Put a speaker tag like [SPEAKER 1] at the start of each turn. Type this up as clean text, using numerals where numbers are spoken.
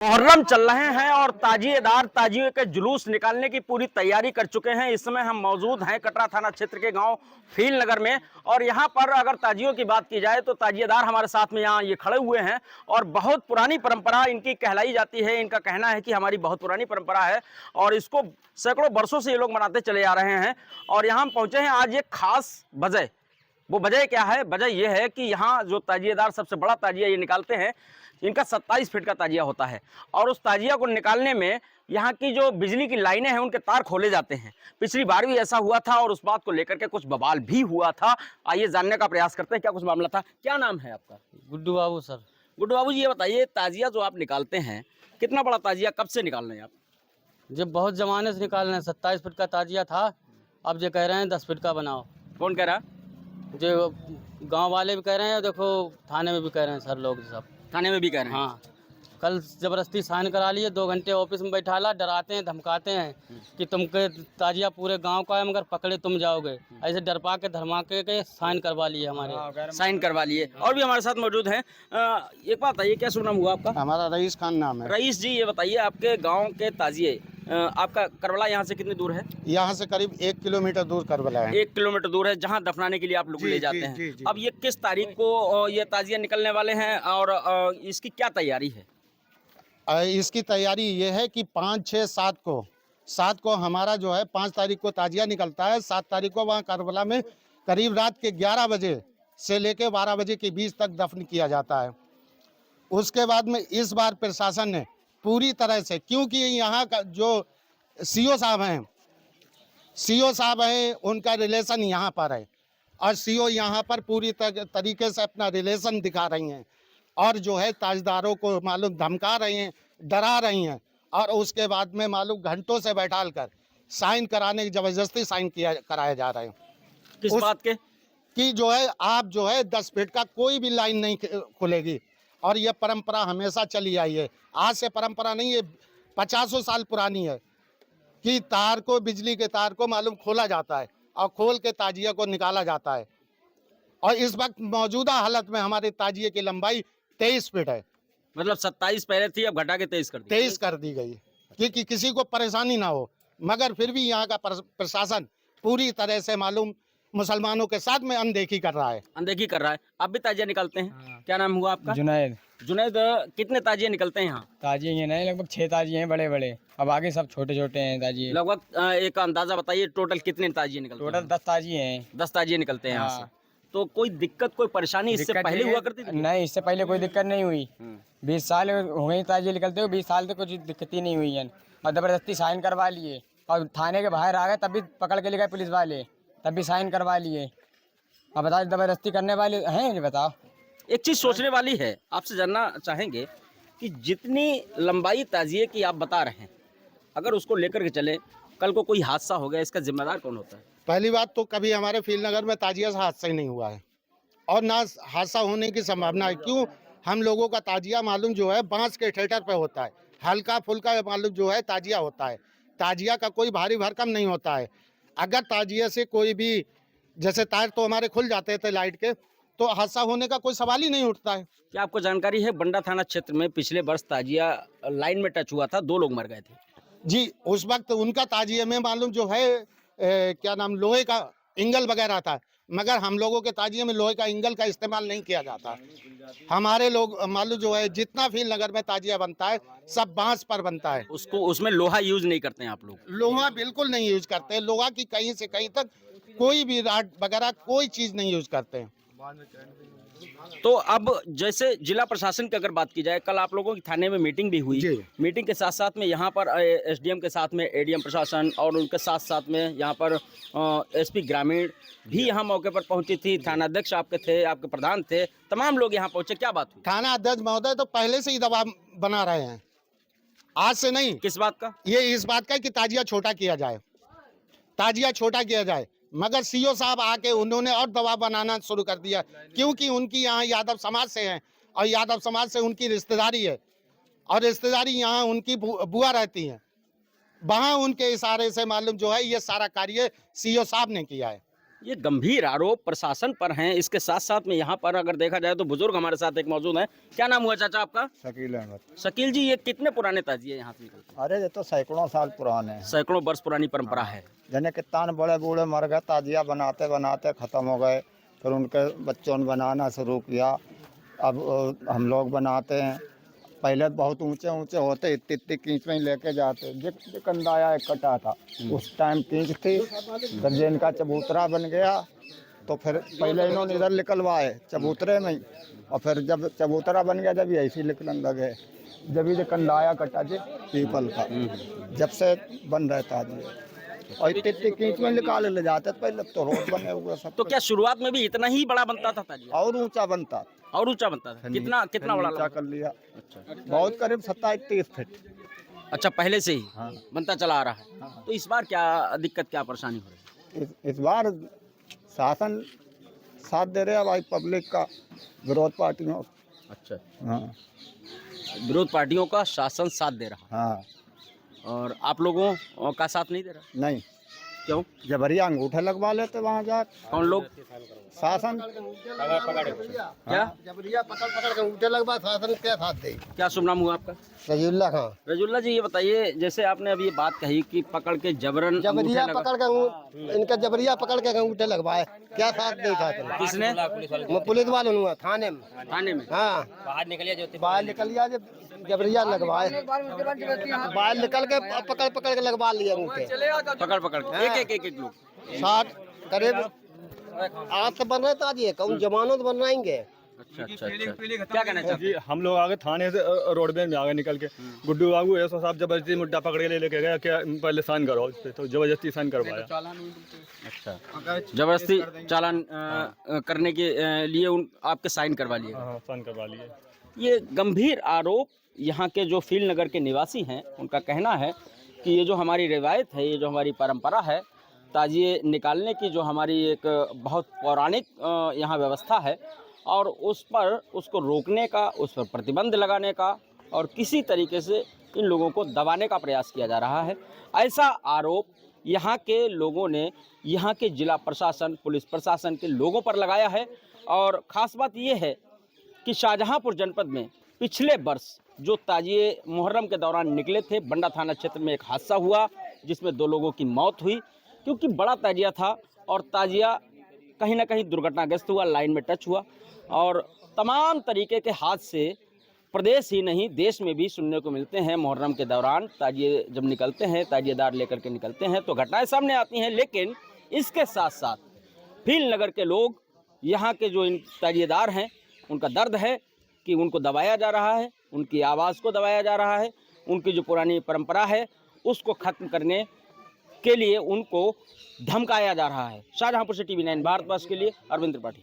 [SPEAKER 1] मुहर्रम चल रहे हैं और ताजिएदार ताजिए के जुलूस निकालने की पूरी तैयारी कर चुके हैं। इस समय हम मौजूद हैं कटरा थाना क्षेत्र के गांव फील नगर में और यहां पर अगर ताजियों की बात की जाए तो ताजिएदार हमारे साथ में यहाँ ये खड़े हुए हैं और बहुत पुरानी परंपरा इनकी कहलाई जाती है। इनका कहना है कि हमारी बहुत पुरानी परंपरा है और इसको सैकड़ों वर्षों से ये लोग मनाते चले आ रहे हैं। और यहाँ हम पहुँचे हैं आज एक खास वजह। वो वजह क्या है? वजह यह है कि यहाँ जो ताजिएदार सबसे बड़ा ताजिया ये निकालते हैं, इनका 27 फीट का ताजिया होता है और उस ताजिया को निकालने में यहाँ की जो बिजली की लाइनें हैं उनके तार खोले जाते हैं। पिछली बार भी ऐसा हुआ था और उस बात को लेकर के कुछ बवाल भी हुआ था। आइए जानने का प्रयास करते हैं क्या कुछ मामला था। क्या नाम है आपका?
[SPEAKER 2] गुड्डू बाबू सर।
[SPEAKER 1] गुड्डू बाबू जी, ये बताइए ताजिया जो आप निकालते हैं, कितना बड़ा ताजिया कब से निकाल रहे हैं आप?
[SPEAKER 2] जब बहुत जमाने से निकाल रहे हैं, 27 फीट का ताजिया था, अब जो कह रहे हैं 10 फीट का बनाओ।
[SPEAKER 1] कौन कह रहा?
[SPEAKER 2] जो गांव वाले भी कह रहे हैं, देखो थाने में भी कह रहे हैं सर, लोग सब
[SPEAKER 1] थाने में भी कह रहे हैं?
[SPEAKER 2] हाँ, कल जबरदस्ती साइन करा लिए, 2 घंटे ऑफिस में बैठा ला, डराते हैं धमकाते हैं कि तुमके ताजिया पूरे गांव का है मगर पकड़े तुम जाओगे। ऐसे डरपा के धमका के साइन करवा लिए हमारे।
[SPEAKER 1] साइन करवा लिए। और भी हमारे साथ मौजूद हैं। एक बात बताइए, क्या शुभ नाम हुआ आपका?
[SPEAKER 3] हमारा रईस खान नाम है।
[SPEAKER 1] रईस जी, ये बताइए आपके गांव के ताजिए आपका करबला यहाँ से कितनी दूर है?
[SPEAKER 3] यहाँ से करीब 1 किलोमीटर दूर करबला है।
[SPEAKER 1] 1 किलोमीटर दूर है, जहाँ दफनाने के लिए आप लोग ले जाते हैं।
[SPEAKER 3] जी।
[SPEAKER 1] अब ये किस तारीख को ये ताजिया निकलने वाले हैं और इसकी क्या तैयारी है?
[SPEAKER 3] इसकी तैयारी ये है कि 5, 6, 7 को हमारा जो है 5 तारीख को ताजिया निकलता है। 7 तारीख को वहाँ करबला में करीब रात के 11 बजे से लेके 12 बजे के बीच तक दफन किया जाता है। उसके बाद में इस बार प्रशासन ने पूरी तरह से, क्योंकि यहाँ का जो सीओ साहब हैं उनका रिलेशन यहाँ पर है और सीओ यहाँ पर पूरी तरीके से अपना रिलेशन दिखा रही हैं और जो है ताजदारों को मालूम धमका रही हैं, डरा रही हैं और उसके बाद में मालूम घंटों से बैठाल कर साइन कराने की जबरदस्ती साइन कराया जा रहे हैं।
[SPEAKER 1] किस बात के?
[SPEAKER 3] कि जो है आप जो है 10 फीट का कोई भी लाइन नहीं खुलेगी और ये परंपरा हमेशा चली आई है। आज से परंपरा नहीं है, 50 साल पुरानी है कि तार को, बिजली के तार को मालूम खोला जाता है और खोल के ताजिया को निकाला जाता है। और इस वक्त मौजूदा हालत में हमारे ताजिए की लंबाई 23 फीट है।
[SPEAKER 1] मतलब 27 पहले थी, अब घटा के 23 कर दी।
[SPEAKER 3] 23 कर दी गई कि किसी को परेशानी ना हो, मगर फिर भी यहाँ का प्रशासन पूरी तरह से मालूम मुसलमानों के साथ में अनदेखी कर रहा है।
[SPEAKER 1] अनदेखी कर रहा है। आप भी ताजिया निकलते हैं?
[SPEAKER 2] हाँ।
[SPEAKER 1] क्या नाम हुआ आपका?
[SPEAKER 4] जुनैद।
[SPEAKER 1] जुनैद, कितने ताजिए निकलते हैं यहाँ?
[SPEAKER 4] ताजिए ये नहीं, लगभग 6 ताजिए हैं बड़े बड़े, अब आगे सब छोटे छोटे हैं ताजिए।
[SPEAKER 1] लगभग एक अंदाजा बताइए, टोटल कितने ताजिए निकलते हैं?
[SPEAKER 4] टोटल 10 ताजिए हैं।
[SPEAKER 1] 10 ताजिए निकलते हैं यहाँ
[SPEAKER 4] हाँ।
[SPEAKER 1] से। तो कोई दिक्कत, कोई परेशानी इससे
[SPEAKER 4] दिक्कत
[SPEAKER 1] पहले
[SPEAKER 4] ये-
[SPEAKER 1] हुआ करती थी?
[SPEAKER 4] नहीं, इससे पहले कोई दिक्कत नहीं हुई। 20 साल हो गए ताजिए निकलते हुए, 20 साल तक कुछ दिक्कत ही नहीं हुई है। और जबरदस्ती साइन करवा लिए और थाने के बाहर आ गए, तब भी पकड़ के ले गए पुलिस वाले, तब भी साइन करवा लिए। अब बताओ, जबरदस्ती करने वाले हैं? ये बताओ।
[SPEAKER 1] एक चीज सोचने वाली है, आपसे जानना चाहेंगे कि जितनी लंबाई ताजिए की आप बता रहे हैं, अगर उसको लेकर के चले, कल को कोई हादसा हो गया, इसका जिम्मेदार कौन होता है?
[SPEAKER 3] पहली बात तो कभी हमारे फील नगर में ताजिया से हादसा ही नहीं हुआ है और ना हादसा होने की संभावना है। क्यों? हम लोगों का ताजिया मालूम जो है बांस के ठेठर पे होता है, हल्का फुल्का मालूम जो है ताजिया होता है। ताजिया का कोई भारी भरकम नहीं होता है। अगर ताजिया से कोई भी, जैसे तार तो हमारे खुल जाते थे लाइट के, तो हादसा होने का कोई सवाल ही नहीं उठता है।
[SPEAKER 1] क्या आपको जानकारी है, बंडा थाना क्षेत्र में पिछले वर्ष ताजिया लाइन में टच हुआ था, 2 लोग मर गए थे?
[SPEAKER 3] जी, उस वक्त उनका ताजिए में मालूम जो है क्या नाम, लोहे का इंगल वगैरह था, मगर हम लोगों के ताजिए में लोहे का इंगल का इस्तेमाल नहीं किया जाता। हमारे लोग मालूम जो है जितना फील नगर में ताजिया बनता है सब बांस पर बनता है।
[SPEAKER 1] उसमें लोहा यूज नहीं करते हैं आप लोग?
[SPEAKER 3] लोहा बिल्कुल नहीं यूज करते हैं। लोहा की कहीं से कहीं तक कोई भी राड वगैरह कोई चीज नहीं यूज करते हैं।
[SPEAKER 1] तो अब जैसे जिला प्रशासन की अगर बात की जाए, कल आप लोगों की थाने में मीटिंग भी हुई।
[SPEAKER 3] जी।
[SPEAKER 1] मीटिंग के साथ साथ में यहाँ पर एसडीएम के साथ में एडीएम प्रशासन और उनके साथ साथ में यहाँ पर एसपी ग्रामीण भी यहाँ मौके पर पहुंची थी। थाना अध्यक्ष आपके थे, आपके प्रधान थे, तमाम लोग यहाँ पहुंचे। क्या बात हुई?
[SPEAKER 3] थाना अध्यक्ष महोदय तो पहले से ही दबाव बना रहे हैं, आज से नहीं।
[SPEAKER 1] किस बात का?
[SPEAKER 3] ये इस बात का कि ताजिया छोटा किया जाए, ताजिया छोटा किया जाए, मगर सीओ साहब आके उन्होंने और दबाव बनाना शुरू कर दिया, क्योंकि उनकी यहाँ यादव समाज से हैं और यादव समाज से उनकी रिश्तेदारी है और रिश्तेदारी यहाँ उनकी बुआ रहती हैं। वहाँ उनके इशारे से मालूम जो है ये सारा कार्य सीओ साहब ने किया है।
[SPEAKER 1] ये गंभीर आरोप प्रशासन पर हैं। इसके साथ साथ में यहाँ पर अगर देखा जाए तो बुजुर्ग हमारे साथ एक मौजूद हैं। क्या नाम हुआ चाचा आपका?
[SPEAKER 5] शकील अहमद।
[SPEAKER 1] शकील जी, ये कितने पुराने ताजिए यहाँ से निकलते हैं?
[SPEAKER 5] अरे ये तो सैकड़ों साल पुराने हैं।
[SPEAKER 1] सैकड़ों वर्ष पुरानी परंपरा है।
[SPEAKER 5] जने कितने बड़े बूढ़े मर गए, ताजिया बनाते बनाते ख़त्म हो गए, फिर उनके बच्चों ने बनाना शुरू किया। अब हम लोग बनाते हैं। पहले बहुत ऊंचे ऊंचे होते, इतनी इतनी कीच में ही लेके जाते। जिक कंदाया एक कटा था, उस टाइम कीच थी। फिर जिनका चबूतरा बन गया तो फिर पहले इन्होंने इधर निकलवाए चबूतरे में ही, और फिर जब चबूतरा बन गया जब ऐसे निकलने लगे। जब ये कंदाया कटा जी पीपल का, जब से बन रहता जी, और इतनी इतनी कीच में निकाल ले जाते। पहले तो रोड बने हुए सब।
[SPEAKER 1] तो क्या शुरुआत में भी इतना ही बड़ा बनता था ताजिया?
[SPEAKER 5] और ऊंचा बनता,
[SPEAKER 1] और ऊंचा बनता था? कितना कितना बड़ा
[SPEAKER 5] ऊंचा
[SPEAKER 1] लंबा?
[SPEAKER 5] कर लिया।
[SPEAKER 1] अच्छा
[SPEAKER 5] बहुत करीब 27-30 फीट।
[SPEAKER 1] अच्छा, पहले से ही
[SPEAKER 5] हाँ।
[SPEAKER 1] बनता चला आ रहा है। तो इस बार क्या दिक्कत, क्या परेशानी हो रही है?
[SPEAKER 5] इस बार शासन साथ दे रहे हैं भाई, पब्लिक का, विरोध पार्टियों।
[SPEAKER 1] अच्छा,
[SPEAKER 5] हाँ
[SPEAKER 1] विरोध पार्टियों का शासन साथ दे रहा
[SPEAKER 5] हाँ।
[SPEAKER 1] है और आप लोगों का साथ नहीं दे रहा?
[SPEAKER 5] नहीं,
[SPEAKER 1] क्यों?
[SPEAKER 5] जबरिया अंगूठे लगवा लेते वहाँ जा।
[SPEAKER 1] कौन लोग?
[SPEAKER 5] शासन
[SPEAKER 1] क्या
[SPEAKER 3] जबरिया पकड़ के अंगूठे लगवा, शासन क्या साथ दे?
[SPEAKER 1] क्या शुभ नाम हुआ आपका?
[SPEAKER 3] रजीउल्ला खां।
[SPEAKER 1] रजुल्ला जी, ये बताइए, जैसे आपने अभी ये बात कही कि पकड़ के जबरन
[SPEAKER 3] जबरिया
[SPEAKER 1] अंगूठे
[SPEAKER 3] पकड़ के इनका जबरिया पकड़ के अंगूठे लगवाए, क्या साथ दे शासन?
[SPEAKER 1] किसने?
[SPEAKER 3] मैं पुलिस वालों हुआ थाने में।
[SPEAKER 1] थाने में?
[SPEAKER 3] हाँ, बाहर निकल लिया जब जबरिया लगवाए, बाहर निकल के पकड़ पकड़ के लगवा लिया अंगूठे।
[SPEAKER 1] पकड़ पकड़ के एक लोग।
[SPEAKER 3] 60 करीब आज तो बन रहे ताजिए, कौन जमानत बनवाएंगे?
[SPEAKER 1] अच्छा अच्छा अच्छा, क्या कहना चाहते
[SPEAKER 6] जी, हम लोग आगे थाने से रोडवेज में आगे निकल के गुड्डू बाबू एसओ साहब जबरदस्ती मुद्दा पकड़ के लेके गया, क्या पहले साइन करो इस पे, तो जबरदस्ती साइन करवाया।
[SPEAKER 1] अच्छा, जबरदस्ती चालान करने के लिए आपके साइन करवा लिए?
[SPEAKER 6] हाँ, साइन करवा लिए।
[SPEAKER 1] ये गंभीर आरोप यहाँ के जो फील नगर के निवासी हैं, उनका कहना है कि ये जो हमारी रिवायत है, ये जो हमारी परंपरा है, ताजिए निकालने की जो हमारी एक बहुत पौराणिक यहाँ व्यवस्था है, और उस पर उसको रोकने का, उस पर प्रतिबंध लगाने का और किसी तरीके से इन लोगों को दबाने का प्रयास किया जा रहा है। ऐसा आरोप यहाँ के लोगों ने यहाँ के जिला प्रशासन, पुलिस प्रशासन के लोगों पर लगाया है। और ख़ास बात ये है कि शाहजहांपुर जनपद में पिछले वर्ष जो ताजिए मुहर्रम के दौरान निकले थे, बंडा थाना क्षेत्र में एक हादसा हुआ जिसमें 2 लोगों की मौत हुई, क्योंकि बड़ा ताजिया था और ताजिया कहीं ना कहीं दुर्घटनाग्रस्त हुआ, लाइन में टच हुआ। और तमाम तरीके के हादसे प्रदेश ही नहीं देश में भी सुनने को मिलते हैं। मुहर्रम के दौरान ताजिए जब निकलते हैं, ताजिएदार लेकर के निकलते हैं तो घटनाएं सामने आती हैं। लेकिन इसके साथ साथ फील नगर के लोग, यहाँ के जो इन ताजिएदार हैं, उनका दर्द है कि उनको दबाया जा रहा है, उनकी आवाज़ को दबाया जा रहा है, उनकी जो पुरानी परंपरा है उसको ख़त्म करने के लिए उनको धमकाया जा रहा है। शाहजहांपुर से TV9 भारतवर्ष के लिए अरविंद त्रिपाठी।